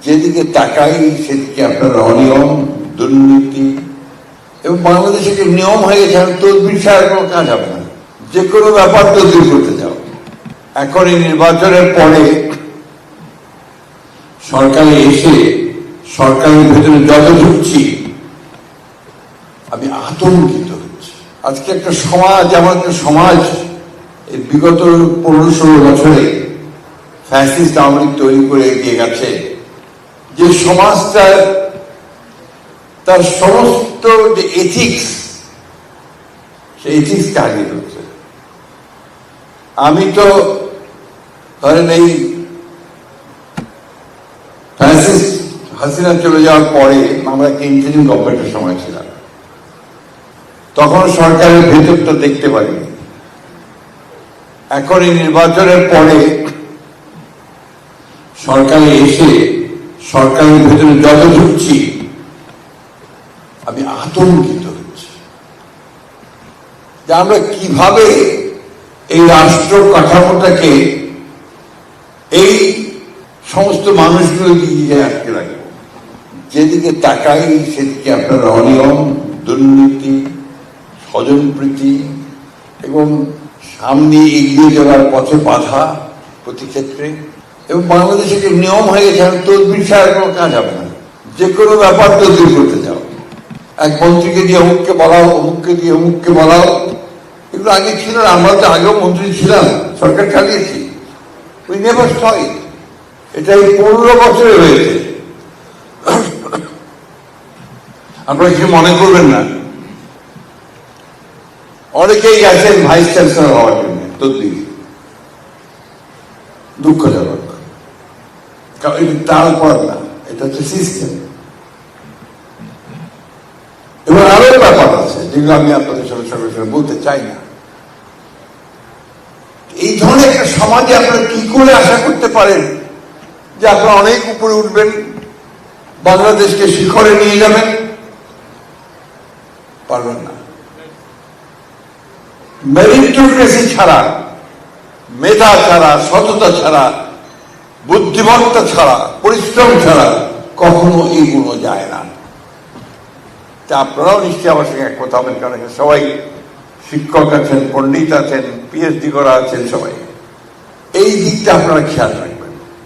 যেদিকে তাকাই সেদিকে আপনার অনিয়ম, দুর্নীতি এবং বাংলাদেশে যে নিয়ম হয়ে গেছে তদবির ছাড়া কোনো কাজ হবে না, যে কোনো ব্যাপার তদবির করতে যাও। এখন এই নির্বাচনের পরে সরকারে এসে সরকারের ভেতরে যত ঢুকছি আমি আতঙ্কিত হচ্ছি। আজকে একটা সমাজ, আমার একটা সমাজ এই বিগত 15-16 বছরে ফ্যাসিস্ট আওয়ামী লীগ তৈরি করে এগিয়ে গেছে, যে সমাজটা তার সমস্ত যে এথিক্স, সেই এথিক্সকে হারিয়ে ফেলছে। আমি তো ধরেন এই ফ্যাসিস্ট হাসিনা চলে যাওয়ার পরে আমরা একটা ইন্টারিম গভর্নমেন্টের সময় ছিলাম, তখন সরকারের ভেতরটা দেখতে পারিনি। এখন এই নির্বাচনের পরে সরকারে এসে সরকারের ভেতরে যত ঢুকছি আমি আতঙ্কিত হচ্ছি যে আমরা কিভাবে এই রাষ্ট্র কাঠামোটাকে এই সমস্ত মানুষগুলো দিকে আটকে রাখবো। যেদিকে তাকাই সেদিকে আপনার অনিয়ম, দুর্নীতি, স্বজনপ্রীতি এবং সামনে এগিয়ে যাওয়ার পথে বাধা প্রতি ক্ষেত্রে, এবং বাংলাদেশে যে নিয়ম হয়ে গেছে তদবির ছাড়া কোনো কাজ হবে না, যে কোনো ব্যাপার তদবির করতে যাও। এক মন্ত্রীকে দিয়ে অমুককে বলাও, অমুককে দিয়ে অমুককে বলাও, এগুলো আগে ছিল না। আমরা তো আগেও মন্ত্রী ছিলাম, সরকার চালিয়েছি। উই নেভার স ইট। এটা এই 15 বছরে হয়েছে। আপনারা কিছু মনে করবেন না, অনেকেই গেছেন ভাইস চ্যান্সেলর হওয়ার জন্য তদবির, দুঃখজনক। তার পর না, এটা হচ্ছে সিস্টেম। এবার আরো ব্যাপার আছে যেগুলো আমি আপনাদের সাথে সঙ্গে বলতে চাই না। এই ধরনের একটা সমাজে আপনারা কি করে আশা করতে পারেন যে আপনারা অনেক উপরে উঠবেন, বাংলাদেশকে শিখরে নিয়ে যাবেন? পারবেন না। মেরিটোক্রেসি ছাড়া, মেধা ছাড়া, সততা ছাড়া, বুদ্ধিমত্তা ছাড়া, পরিশ্রম ছাড়া কখনো এগুলো যায় না। তা আপনারাও নিশ্চয়ই আমার সঙ্গে এক কথা হবেন, কারণ সবাই শিক্ষক আছেন, পণ্ডিত আছেন, পিএইচডি করা আছেন, সবাই এই দিকটা আপনারা খেয়াল রাখেন।